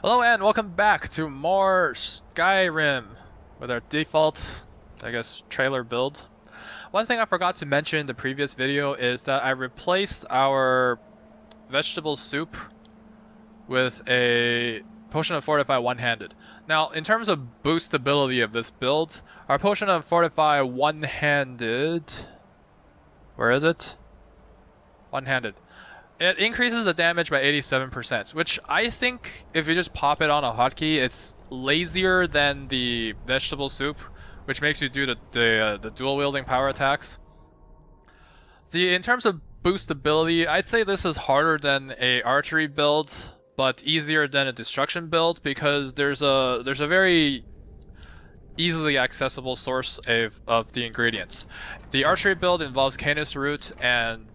Hello and welcome back to more Skyrim with our default, I guess, trailer build. One thing I forgot to mention in the previous video is that I replaced our vegetable soup with a potion of Fortify one-handed. Now, in terms of boostability of this build, our potion of Fortify one-handed... Where is it? One-handed. It increases the damage by 87%, which I think if you just pop it on a hotkey, it's lazier than the vegetable soup, which makes you do the dual wielding power attacks. In terms of boostability, I'd say this is harder than a archery build, but easier than a destruction build because there's a very easily accessible source of the ingredients. The archery build involves Canis root and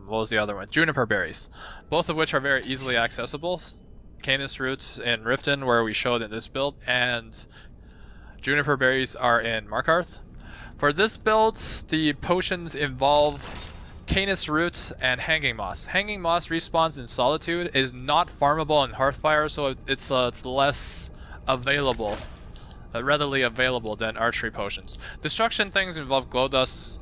what was the other one? Juniper berries, both of which are very easily accessible. Canis roots in Riften, where we showed in this build, and juniper berries are in Markarth. For this build, the potions involve Canis root and hanging moss. Hanging moss respawns in Solitude, is not farmable in Hearthfire, so it's less available. Readily available than archery potions. Destruction things involve glow dust,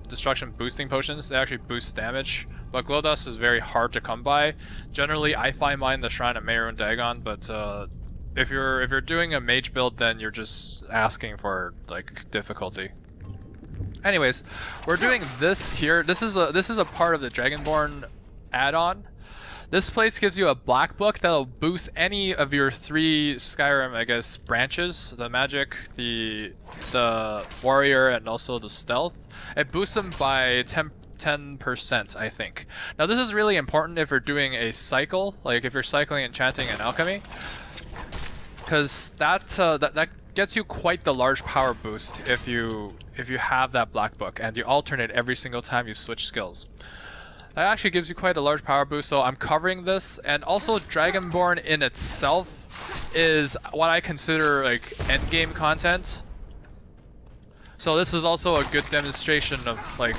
destruction boosting potions. They actually boost damage, but glow dust is very hard to come by. Generally, I find mine in the Shrine of Mehrunes Dagon, but if you're doing a mage build, then you're just asking for like difficulty. Anyways, we're doing this here. This is a part of the Dragonborn add-on. This place gives you a black book that'll boost any of your 3 Skyrim, I guess, branches. The magic, the warrior, and also the stealth. It boosts them by 10%, I think. Now this is really important if you're doing a cycle, like if you're cycling enchanting and alchemy. Because that gets you quite the large power boost if you have that black book and you alternate every single time you switch skills. That actually gives you quite a large power boost, so I'm covering this. And also, Dragonborn in itself is what I consider like endgame content. So this is also a good demonstration of like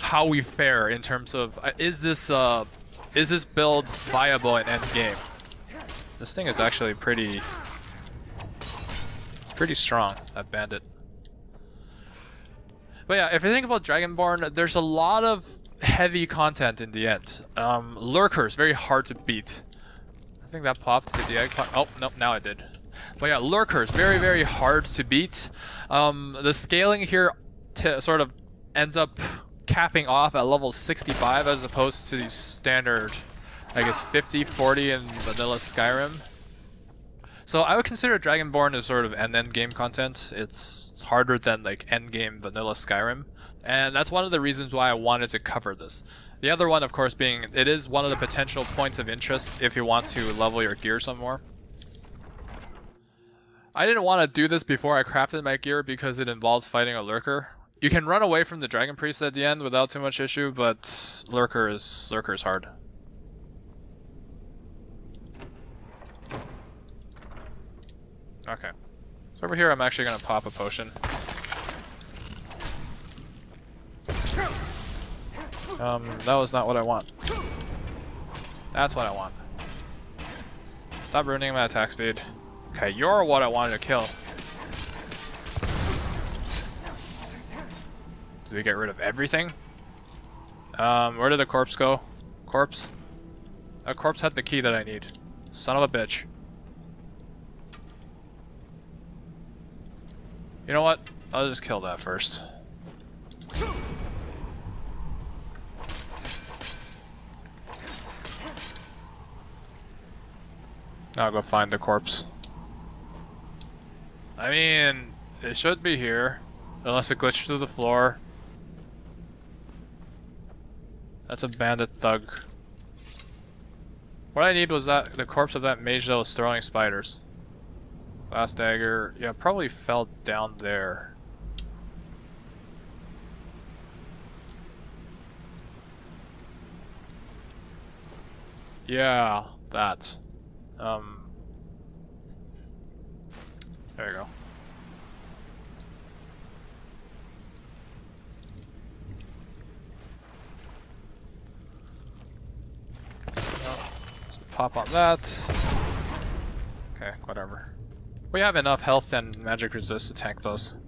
how we fare in terms of is this build viable in endgame? This thing is actually pretty strong, that bandit. But yeah, if you think about Dragonborn, there's a lot of heavy content in the end. Lurkers, very hard to beat. I think that popped. Did the egg pop? Oh, nope, now it did. But yeah, Lurkers, very hard to beat. The scaling here sort of ends up capping off at level 65 as opposed to the standard, I guess, 50, 40 in vanilla Skyrim. So I would consider Dragonborn as sort of end game content. It's harder than like end game vanilla Skyrim. And that's one of the reasons why I wanted to cover this. The other one, of course, being it is one of the potential points of interest if you want to level your gear some more. I didn't want to do this before I crafted my gear because it involves fighting a lurker. You can run away from the Dragon Priest at the end without too much issue, but lurker is hard. Okay. So over here I'm actually going to pop a potion. That was not what I want. That's what I want. Stop ruining my attack speed. Okay, you're what I wanted to kill. Did we get rid of everything? Where did the corpse go? Corpse? A corpse had the key that I need. Son of a bitch. You know what? I'll just kill that first. Now I'll go find the corpse. I mean, it should be here. Unless it glitched through the floor. That's a bandit thug. What I need was the corpse of that mage that was throwing spiders. Last dagger. Yeah, probably fell down there. Yeah, that. There you go. pop on that. Okay, whatever. We have enough health and magic resist to tank those.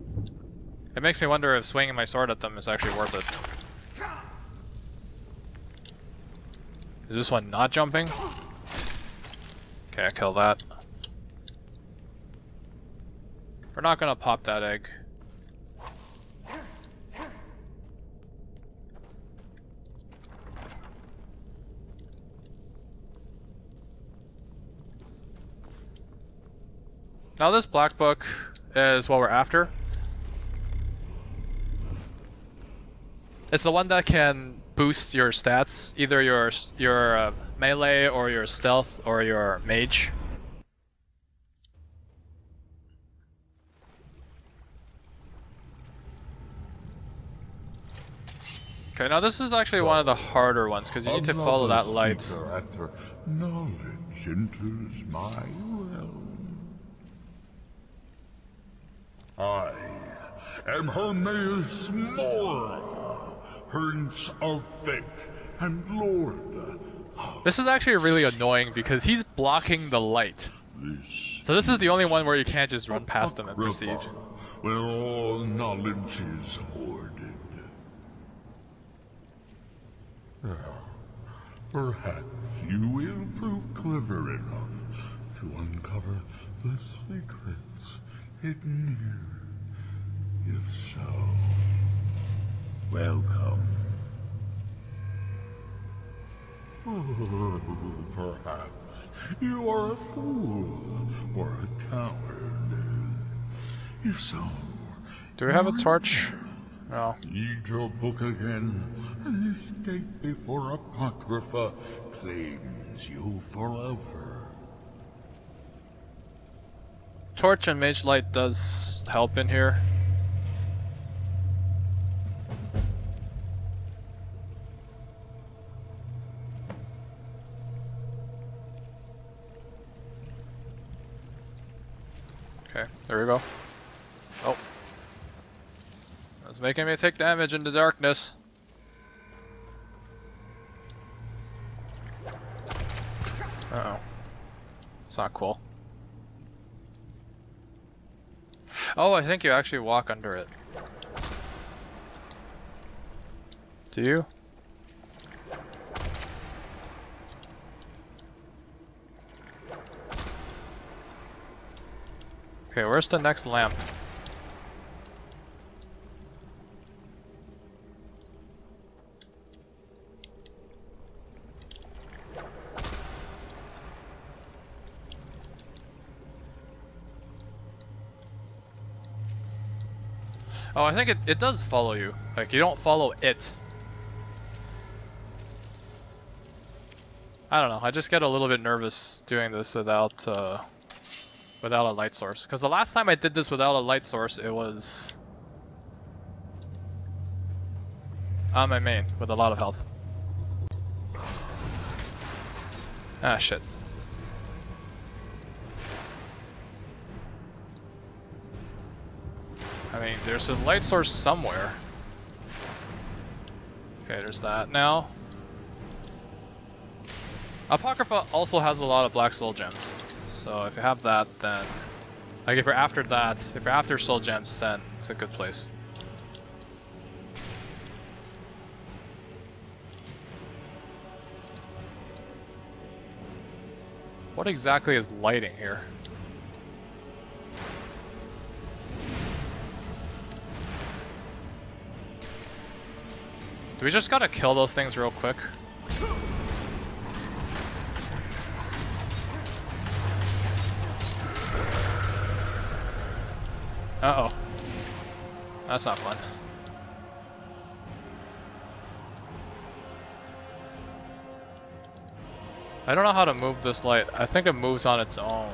It makes me wonder if swinging my sword at them is actually worth it. Is this one not jumping? Okay, I kill that. We're not gonna pop that egg. Now this black book is what we're after. It's the one that can boost your stats, either your melee or your stealth or your mage. Okay, now this is actually one of the harder ones because you need to follow that light. After knowledge enters my realm. I am Hermaeus Mora, Prince of Fate and Lord of... This is actually really annoying because he's blocking the light. So this is the only one where you can't just run past him and proceed. Where all knowledge is hoarded. Perhaps you will prove clever enough to uncover the secrets hidden here. If so, welcome. Oh, perhaps you are a fool or a coward. If so, do we have a torch? No. Read your book again and escape before apocrypha claims you forever. Torch and mage light does help in here. Okay, there we go. Oh. That's making me take damage in the darkness. Uh-oh. It's not cool. Oh, I think you actually walk under it. Do you? Okay, where's the next lamp? Oh, I think it does follow you. Like, you don't follow it. I don't know, I just get a little bit nervous doing this without a light source. Because the last time I did this without a light source, it was on my main with a lot of health. Ah, shit. I mean, there's a light source somewhere. Okay, there's that now. Apocrypha also has a lot of black soul gems. So if you have that, then... Like, if you're after that, if you're after soul gems, then it's a good place. What exactly is lighting here? Do we just gotta kill those things real quick? Uh-oh. That's not fun. I don't know how to move this light. I think it moves on its own.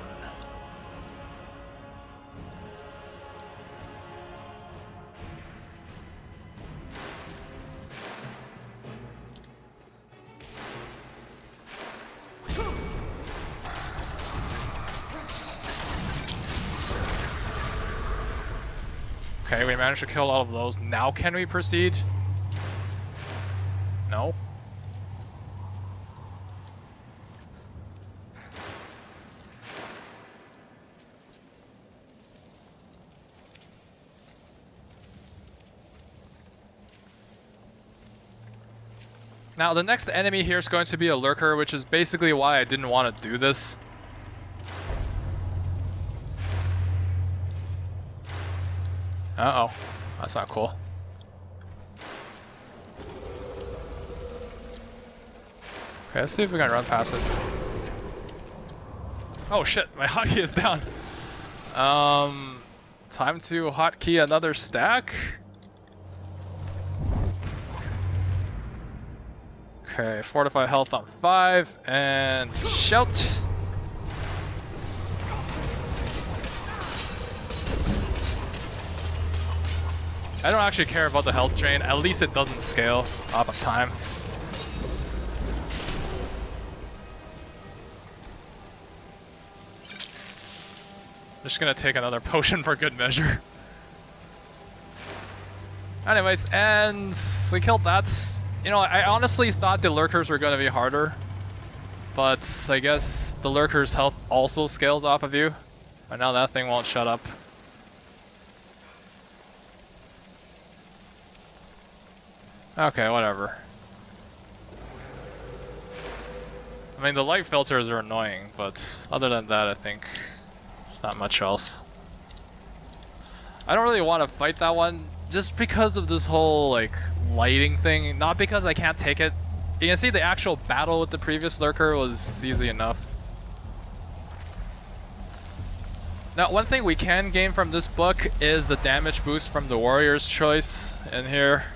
Okay, we managed to kill all of those. Now can we proceed? No? Now, the next enemy here is going to be a lurker, which is basically why I didn't want to do this. Uh-oh. That's not cool. Okay, let's see if we can run past it. Oh shit, my hotkey is down. Time to hotkey another stack. Okay, fortify health on 5, and shout. I don't actually care about the health drain, at least it doesn't scale up on time. Just gonna take another potion for good measure. Anyways, and we killed that. You know, I honestly thought the lurkers were gonna be harder, but I guess the lurker's health also scales off of you. And now that thing won't shut up. Okay, whatever. I mean, the light filters are annoying, but other than that, I think not much else. I don't really want to fight that one just because of this whole like lighting thing, not because I can't take it. You can see the actual battle with the previous lurker was easy enough. Now, one thing we can gain from this book is the damage boost from the warrior's choice in here.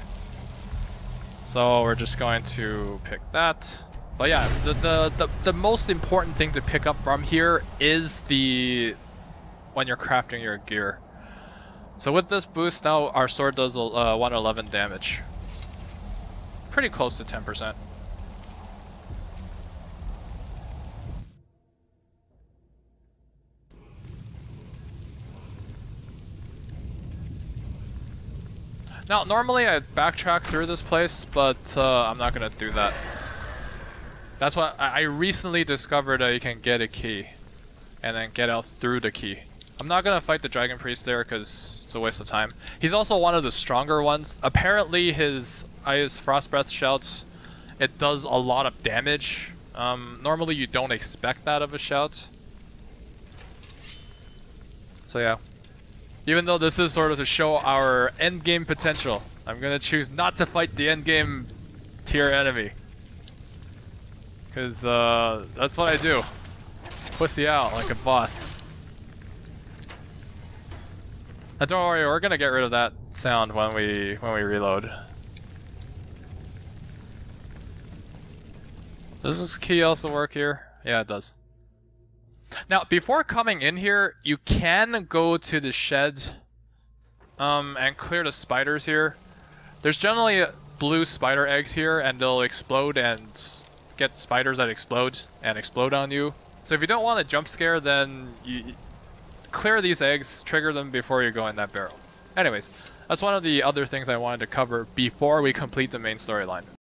So we're just going to pick that. But yeah, the most important thing to pick up from here is the when you're crafting your gear. So with this boost now, our sword does 111 damage. Pretty close to 10%. Now, normally I backtrack through this place, but I'm not gonna do that. That's why I recently discovered that you can get a key and then get out through the key. I'm not gonna fight the Dragon Priest there because it's a waste of time. He's also one of the stronger ones. Apparently his Frost Breath shouts, it does a lot of damage. Normally you don't expect that of a shout. So yeah. Even though this is sort of to show our endgame potential, I'm gonna choose not to fight the endgame tier enemy. Because that's what I do. Pussy out like a boss. And don't worry, we're gonna get rid of that sound when we reload. Does this key also work here? Yeah, it does. Now, before coming in here, you can go to the shed and clear the spiders here. There's generally blue spider eggs here, and they'll explode and get spiders that explode on you. So if you don't want a jump scare, then you clear these eggs, trigger them before you go in that barrel. Anyways, that's one of the other things I wanted to cover before we complete the main storyline.